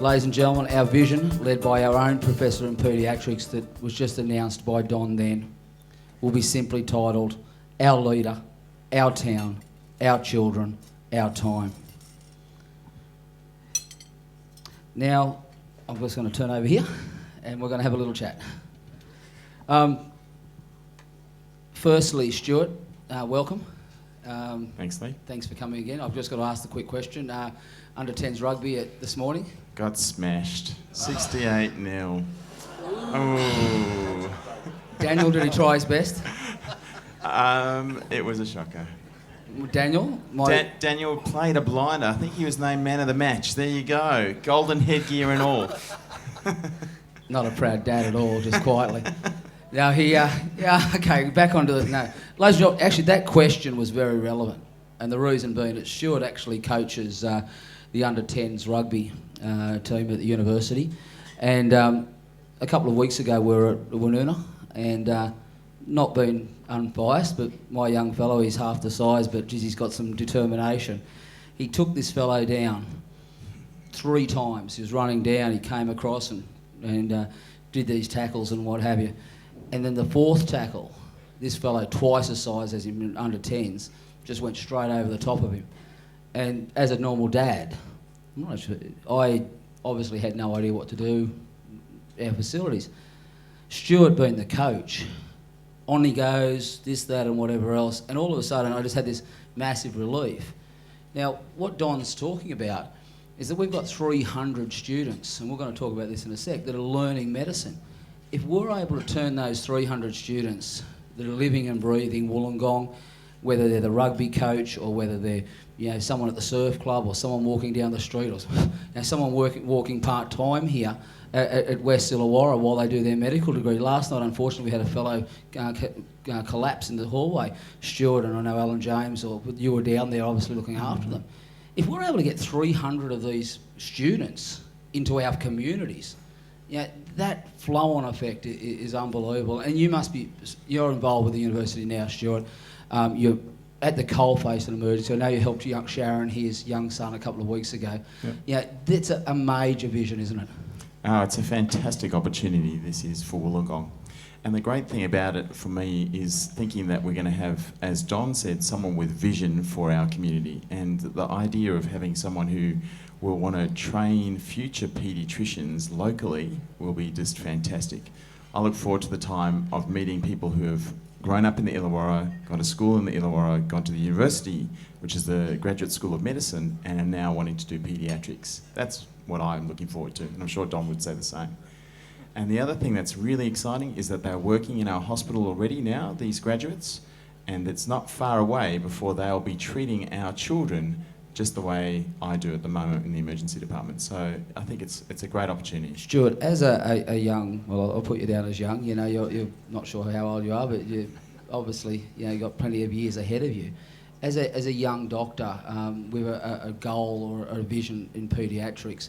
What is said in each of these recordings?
Ladies and gentlemen, our vision, led by our own Professor of Paediatrics that was just announced by Don then, will be simply titled, Our Leader, Our Town, Our Children, Our Time. Now, I'm just going to turn over here and we're going to have a little chat. Firstly, Stewart, welcome. Thanks, Lee. Thanks for coming again. I've just got to ask the quick question. Under 10s rugby this morning? Got smashed. 68-0. Oh. Daniel, did he try his best? It was a shocker. Daniel? Daniel played a blinder. I think he was named man of the match. There you go. Golden headgear and all. Not a proud dad at all, just quietly. Now okay, back onto the... No. Ladies and gentlemen, actually that question was very relevant. And the reason being that Stewart actually coaches the under 10s rugby team at the university. And a couple of weeks ago we were at Woonona, and not being unbiased, but my young fellow, he's half the size, but geez, he's got some determination. He took this fellow down 3 times. He was running down, he came across and did these tackles and what have you. And then the 4th tackle, this fellow, twice the size as him in under 10s, just went straight over the top of him. And as a normal dad, I obviously had no idea what to do, our facilities. Stewart being the coach, on he goes, this, that and whatever else, and all of a sudden I just had this massive relief. Now, what Don's talking about is that we've got 300 students, and we're going to talk about this in a sec, that are learning medicine. If we're able to turn those 300 students that are living and breathing Wollongong, whether they're the rugby coach or whether they're someone at the surf club or someone walking down the street or someone walking part-time here at West Illawarra while they do their medical degree. Last night, unfortunately, we had a fellow collapse in the hallway. Stuart and I know Alan James, or you were down there obviously looking after them. If we're able to get 300 of these students into our communities, that flow-on effect is unbelievable. And you're involved with the university now, Stuart. You're at the coalface of emergency. I know you helped young Sharon, his young son, a couple of weeks ago. Yep. That's a major vision, isn't it? Oh, it's a fantastic opportunity this is for Wollongong. And the great thing about it for me is thinking that we're going to have, as Don said, someone with vision for our community. And the idea of having someone who will want to train future paediatricians locally will be just fantastic. I look forward to the time of meeting people who have grown up in the Illawarra, gone to school in the Illawarra, gone to the university, which is the Graduate School of Medicine, and are now wanting to do paediatrics. That's what I'm looking forward to, and I'm sure Don would say the same. And the other thing that's really exciting is that they're working in our hospital already now, these graduates, and it's not far away before they'll be treating our children just the way I do at the moment in the emergency department. So I think it's a great opportunity. Stuart, as a young, well, I'll put you down as young, you're not sure how old you are, but you obviously, you've got plenty of years ahead of you. As a young doctor with a goal or a vision in paediatrics,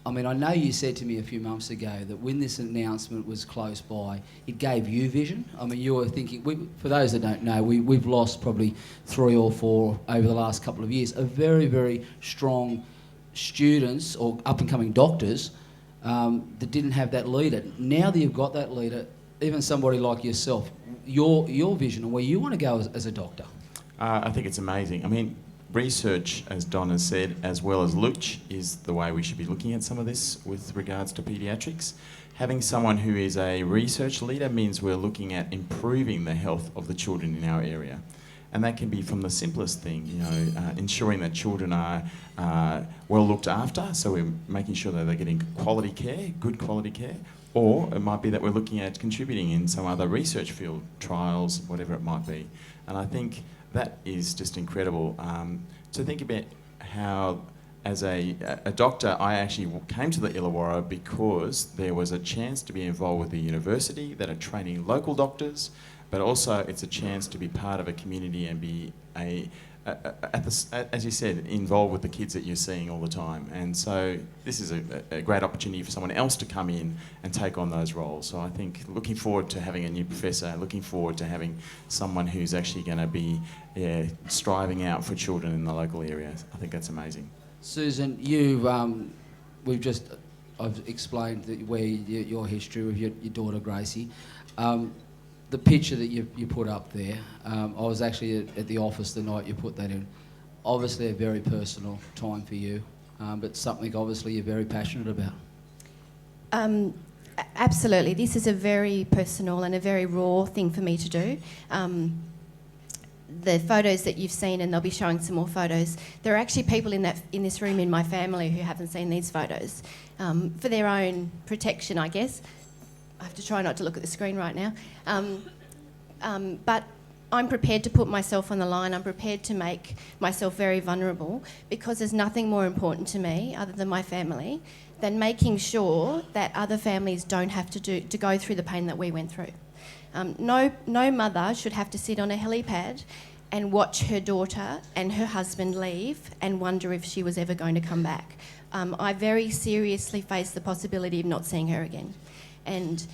I mean, I know you said to me a few months ago that when this announcement was close by, it gave you vision. I mean, you were thinking, for those that don't know, we've lost probably 3 or 4 over the last couple of years of very, very strong students or up-and-coming doctors that didn't have that leader. Now that you've got that leader, even somebody like yourself, your vision and where you want to go as a doctor. I think it's amazing. I mean, research, as Don has said, as well as Luch, is the way we should be looking at some of this with regards to paediatrics. Having someone who is a research leader means we're looking at improving the health of the children in our area. And that can be from the simplest thing, ensuring that children are well looked after, so we're making sure that they're getting quality care, good quality care, or it might be that we're looking at contributing in some other research field, trials, whatever it might be. And I think that is just incredible. To think about how, as a doctor, I actually came to the Illawarra because there was a chance to be involved with the university that are training local doctors, but also it's a chance to be part of a community and be as you said, involved with the kids that you're seeing all the time. And so this is a great opportunity for someone else to come in and take on those roles. So I think looking forward to having a new professor, looking forward to having someone who's actually going to be striving out for children in the local area. I think that's amazing. Susan, you I've explained your history with your daughter Gracie. The picture that you put up there, I was actually at the office the night you put that in. Obviously a very personal time for you, but something obviously you're very passionate about. Absolutely. This is a very personal and a very raw thing for me to do. The photos that you've seen, and they'll be showing some more photos, there are actually people in this room in my family who haven't seen these photos. For their own protection, I guess. I have to try not to look at the screen right now. But I'm prepared to put myself on the line. I'm prepared to make myself very vulnerable, because there's nothing more important to me, other than my family, than making sure that other families don't have to go through the pain that we went through. No mother should have to sit on a helipad and watch her daughter and her husband leave and wonder if she was ever going to come back. I very seriously face the possibility of not seeing her again. And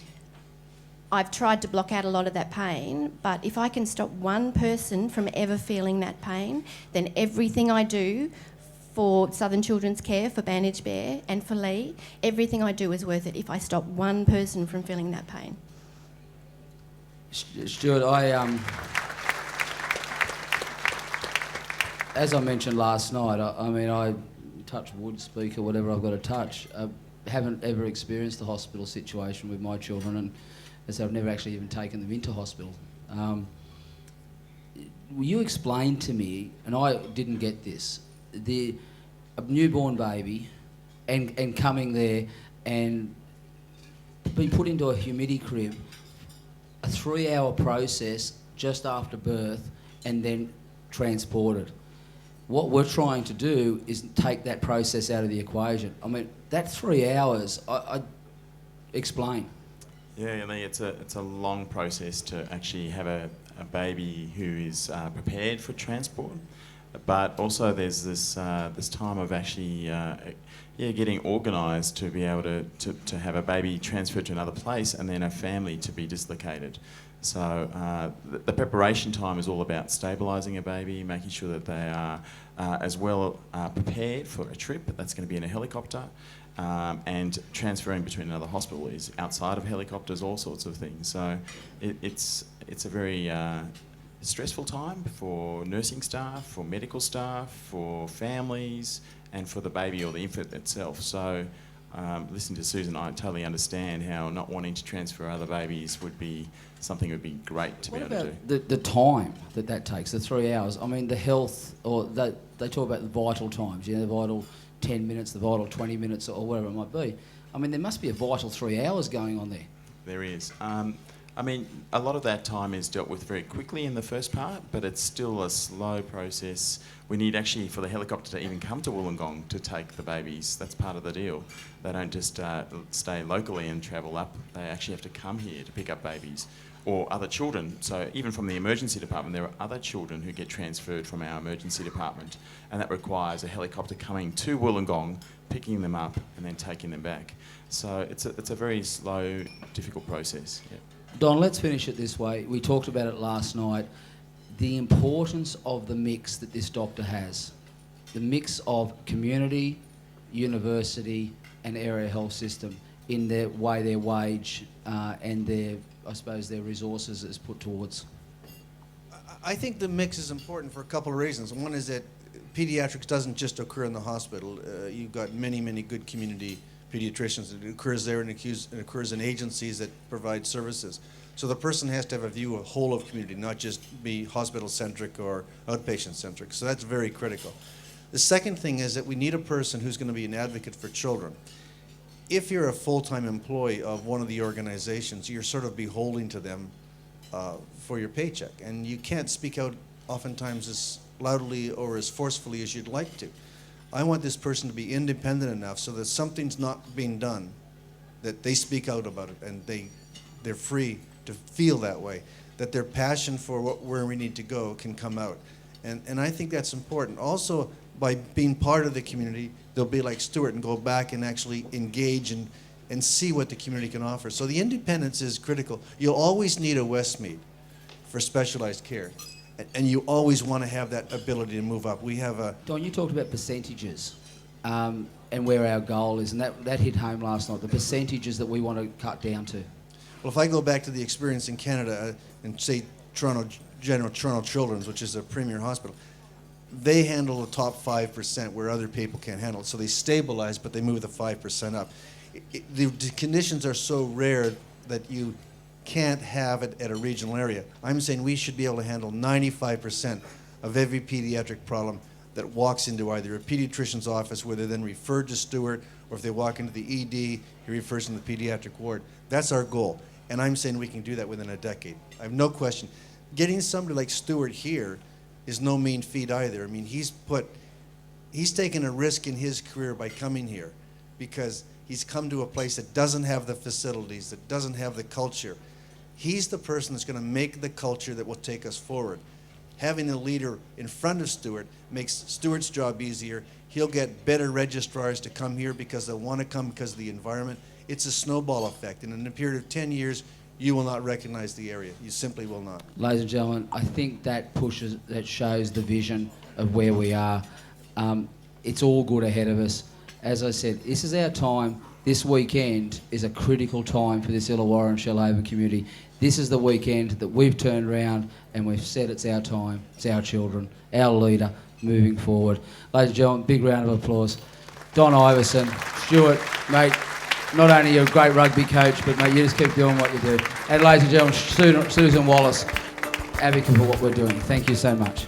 I've tried to block out a lot of that pain, but if I can stop one person from ever feeling that pain, then everything I do for Southern Children's Care, for Bandage Bear and for Lee, everything I do is worth it if I stop one person from feeling that pain. Stuart, as I mentioned last night, I touch wood, speak or whatever I've got to touch. Haven't ever experienced the hospital situation with my children, and as I've never actually even taken them into hospital. Will you explain to me, and I didn't get this, a newborn baby and coming there and being put into a humidity crib, a 3-hour process just after birth, and then transported. What we're trying to do is take that process out of the equation. I mean, that 3 hours, I explain. Yeah, Lee, it's a long process to actually have a baby who is prepared for transport, but also there's this time of actually getting organised to be able to have a baby transferred to another place and then a family to be dislocated. So the preparation time is all about stabilising a baby, making sure that they are as well prepared for a trip that's going to be in a helicopter, and transferring between another hospital is outside of helicopters, all sorts of things. So it's a very stressful time for nursing staff, for medical staff, for families, and for the baby or the infant itself. So listening to Susan, I totally understand how not wanting to transfer other babies would be something that would be great to be able to do. The time that takes, the 3 hours? I mean, the health, or they talk about the vital times, the vital 10 minutes, the vital 20 minutes, or whatever it might be. I mean, there must be a vital 3 hours going on there. There is. I mean, a lot of that time is dealt with very quickly in the first part, but it's still a slow process. We need actually for the helicopter to even come to Wollongong to take the babies. That's part of the deal. They don't just stay locally and travel up. They actually have to come here to pick up babies or other children. So even from the emergency department, there are other children who get transferred from our emergency department, and that requires a helicopter coming to Wollongong, picking them up and then taking them back. So it's a very slow, difficult process. Yeah. Don, let's finish it this way. We talked about it last night. The importance of the mix that this doctor has. The mix of community, university and area health system in their way their wage and their, I suppose, their resources is put towards. I think the mix is important for a couple of reasons. One is that paediatrics doesn't just occur in the hospital. You've got many, many good community paediatricians. It occurs there, and it occurs in agencies that provide services. So the person has to have a view of whole of community, not just be hospital-centric or outpatient-centric. So that's very critical. The second thing is that we need a person who's going to be an advocate for children. If you're a full-time employee of one of the organizations, you're sort of beholden to them for your paycheck, and you can't speak out oftentimes as loudly or as forcefully as you'd like to. I want this person to be independent enough so that something's not being done, that they speak out about it, and they're free to feel that way, that their passion for where we need to go can come out. And I think that's important. Also, by being part of the community, they'll be like Stewart and go back and actually engage and see what the community can offer. So the independence is critical. You'll always need a Westmead for specialized care. And you always want to have that ability to move up. We have a... Don, you talked about percentages. and where our goal is. And that hit home last night, the percentages that we want to cut down to. Well, if I go back to the experience in Canada and say Toronto Children's, which is a premier hospital, they handle the top 5% where other people can't handle it. So they stabilize, but they move the 5% up. The conditions are so rare that you can't have it at a regional area. I'm saying we should be able to handle 95% of every pediatric problem that walks into either a pediatrician's office where they're then referred to Stewart, or if they walk into the ED, he refers them to the pediatric ward. That's our goal. And I'm saying we can do that within a decade. I have no question. Getting somebody like Stewart here is no mean feat either. I mean, he's taken a risk in his career by coming here, because he's come to a place that doesn't have the facilities, that doesn't have the culture. He's the person that's going to make the culture that will take us forward. Having a leader in front of Stewart makes Stewart's job easier. He'll get better registrars to come here because they'll want to come because of the environment. It's a snowball effect, and in a period of 10 years, you will not recognize the area. You simply will not. Ladies and gentlemen, I think that shows the vision of where we are. It's all good ahead of us. As I said, this is our time. This weekend is a critical time for this Illawarra and Shoalhaven community. This is the weekend that we've turned around and we've said it's our time, it's our children, our leader moving forward. Ladies and gentlemen, big round of applause. Don Iverson, Stewart, mate, not only you're a great rugby coach, but mate, you just keep doing what you do. And ladies and gentlemen, Susan Wallis, advocate for what we're doing. Thank you so much.